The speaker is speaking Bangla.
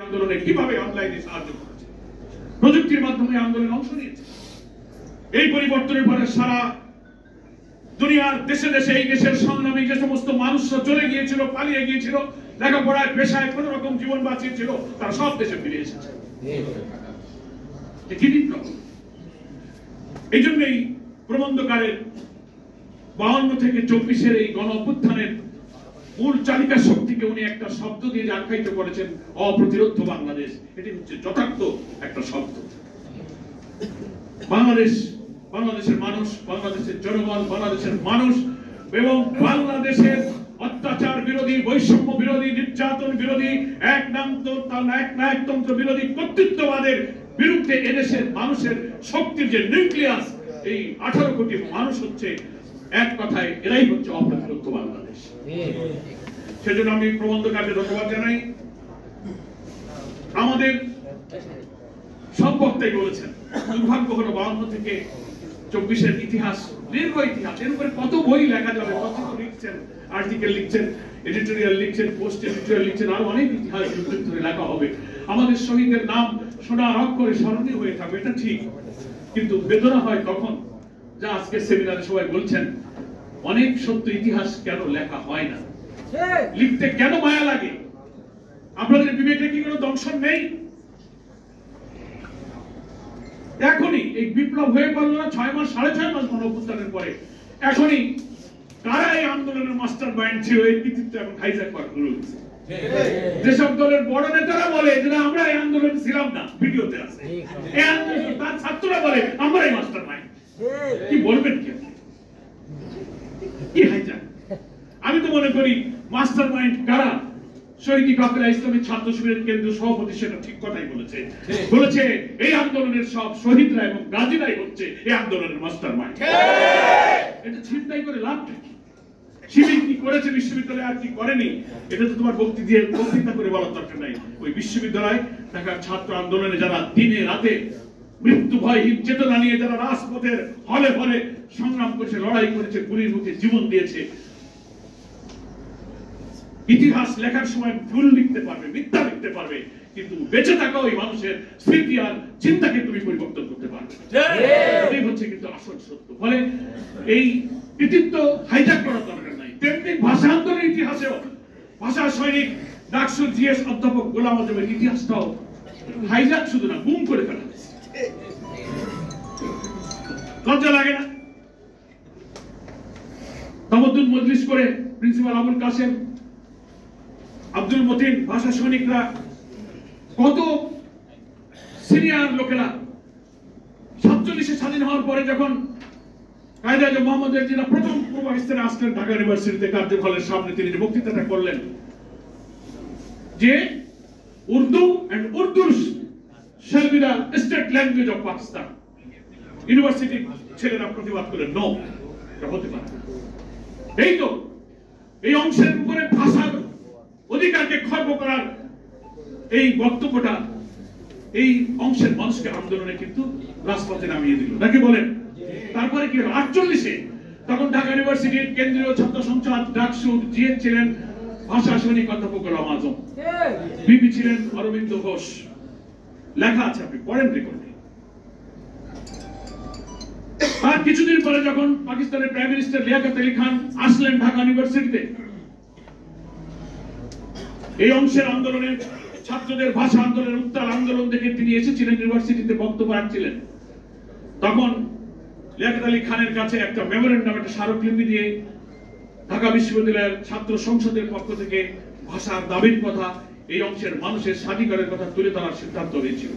আন্দোলনে কিভাবে অনলাইনে সাহায্য করেছে, প্রযুক্তির মাধ্যমে আন্দোলনে অংশ নিয়েছে। এই পরিবর্তনের পরে সারা দুনিয়ার দেশে দেশে এই দেশের সংগ্রামী যে সমস্ত মানুষরা চলে গিয়েছিল, পালিয়ে গিয়েছিল, লেখাপড়ায় পেশায় কোন রকম জীবন বাঁচিয়েছিল, তারা সব দেশে ফিরে এসেছে। এই জন্যই প্রবন্ধকারের 52 থেকে 24-এর এই গণ অভ্যুত্থানের মূল চালিকা শক্তিকে উনি একটা শব্দ দিয়ে আখ্যায়িত করেছেন, অপ্রতিরোধ্য বাংলাদেশ। এটি হচ্ছে যথার্থ একটা শব্দ। বাংলাদেশের মানুষ, বাংলাদেশের জনগণ, বাংলাদেশের মানুষ এবং বাংলাদেশের অত্যাচার বিরোধী, বৈষম্য বিরোধী, নির্যাতন বিরোধী, একনায়কতন্ত্র বিরোধী, কর্তৃত্ববাদের বিরুদ্ধে এদেশের মানুষের শক্তির যে নিউক্লিয়াস, এই 18 কোটি মানুষ হচ্ছে এক কথায় এরাই হচ্ছে অপ্রতিরোধ্য বাংলাদেশ। সেজন্য আমি প্রবন্ধকারকে ধন্যবাদ জানাই। আমাদের সব বক্তাই বলেছেন, দুর্ভাগ্য হলো 52 থেকে 24-এর ইতিহাস, দীর্ঘ ইতিহাস, এর উপরে কত বই লেখা যাবে, কত লিখছেন, আর্টিকেল লিখছেন, এডিটোরিয়াল লিখছেন, পোস্ট এডিটোরিয়াল লিখছেন, আরো অনেক ইতিহাস যুগ ধরে লেখা হবে। আমাদের শহীদের নাম সোনার অক্ষরে স্মরণীয় হয়ে থাকবে, এটা ঠিক। কিন্তু বেদনা হয় তখন, যা আজকে সেমিনারে সবাই বলছেন, অনেক সত্য ইতিহাস কেন লেখা হয় না, লিখতে কেন মায়া লাগে? আপনাদের বিবেকে কি কোনো দংশন নেই? এখনই এই বিপ্লব হয়ে পড়ল না 6 মাস, 6.5 মাস গণ অভ্যুত্থানের পরে, এখনই কারা এই আন্দোলনের মাস্টার মাইন্ড ছিল, এই কৃতিত্ব এখন হাইজ্যাক করা শুরু হয়েছে। যেসব দলের বড় নেতারা বলে যে আমরা এই আন্দোলন ছিলাম না, ভিডিওতে আছে, এই আন্দোলন তার ছাত্ররা বলে আমরাই মাস্টার মাইন্ড। কি বলবেন কি হাইজ্যাক? আমি তো মনে করি মাস্টার মাইন্ড কারা, শহীদ কাফেলা ইসলামী ছাত্র শিবিরের কেন্দ্রীয় সভাপতি সেটা ঠিক কথাই বলেছে এই আন্দোলনের সব শহীদরা এবং গাজীরাই হচ্ছে এই আন্দোলনের মাস্টার মাইন্ড। এটা চিন্তাই করে লাভটা কি? শিবির কি করেছে বিশ্ববিদ্যালয়ে আর কি করেনি, এটা তো তোমার বক্তৃতা করে বলার দরকার নাই। ওই বিশ্ববিদ্যালয় ঢাকার ছাত্র আন্দোলনে যারা দিনে রাতে মৃত্যু ভয়হীন চেতনা নিয়ে যারা রাজপথের হলে হলে সংগ্রাম করেছে, লড়াই করেছে, গুলির মুখে জীবন দিয়েছে, ইতিহাস লেখার সময় ভুল লিখতে পারবে, মিথ্যা লিখতে পারবে, কিন্তু বেঁচে থাকা ওই মানুষের স্মৃতি আর চিন্তাকে তুমি পরিবর্তন করতে পারবে। এটাই হচ্ছে কিন্তু আসল সত্য। ফলে এই কৃতিত্ব হাইজ্যাক করার দরকার নাই। তেমনি ভাষা আন্দোলনের ইতিহাসেও ভাষা সৈনিক ডাকসুর জিএস অধ্যাপক গোলাম আজমের ইতিহাসটাও হাইজ্যাক শুধু না, গুম করে ফেলা হয়েছে। লজ্জা লাগে না? তামাদ্দুন মজলিস করে প্রিন্সিপাল আবুল কাসেম, আব্দুল মতিন, ভাষা সৈনিকরা, কত সিনিয়র লোকেরা 47-এ স্বাধীন হওয়ার পরে যখন কায়েদ আজম মোহাম্মদ জিনা প্রথম পূর্ব পাকিস্তানে আসলেন, ঢাকা ইউনিভার্সিটিতে কার্যক্রমের সামনে তিনি যে বক্তৃতাটা করলেন যে উর্দু এন্ড উর্দুর shall be the state language of Pakistan, university ছেলেরা প্রতিবাদ করে নো, এটা হতে পারে। এই তো এই অংশের উপরে ভাষার অধিকারকে খর্ব করার এই বক্তব্যটা এই অংশের মানুষকে আন্দোলনে কিন্তু রাজপথে নামিয়ে দিল, নাকি বলেন? তারপরে কি হলো 48-এ, তখন ঢাকা ইউনিভার্সিটির কেন্দ্রীয় ছাত্র সংসদ ডাকসুর জিএস ছিলেন ভাষা সৈনিক অধ্যাপক গোলাম আজম, বিপি ছিলেন অরবিন্দ ঘোষ। লেখা আছে, আপনি পড়েন রেকর্ডে। আর কিছুদিন পরে যখন পাকিস্তানের প্রাইম মিনিস্টার লিয়াকত আলী খান আসলেন ঢাকা ইউনিভার্সিটিতে, এই অংশের আন্দোলনের ছাত্রদের ভাষা আন্দোলনের উত্তাল আন্দোলন দেখে তিনি এসেছিলেন ইউনিভার্সিটিতে বক্তব্য রাখছিলেন। তখন লিয়াকত আলী খানের কাছে একটা মেমোরেন্ডাম, একটা স্মারকলিপি দিয়ে ঢাকা বিশ্ববিদ্যালয়ের ছাত্র সংসদের পক্ষ থেকে ভাষার দাবির কথা, এই অংশের মানুষের স্বাধিকারের কথা তুলে ধরার সিদ্ধান্ত হয়েছিল।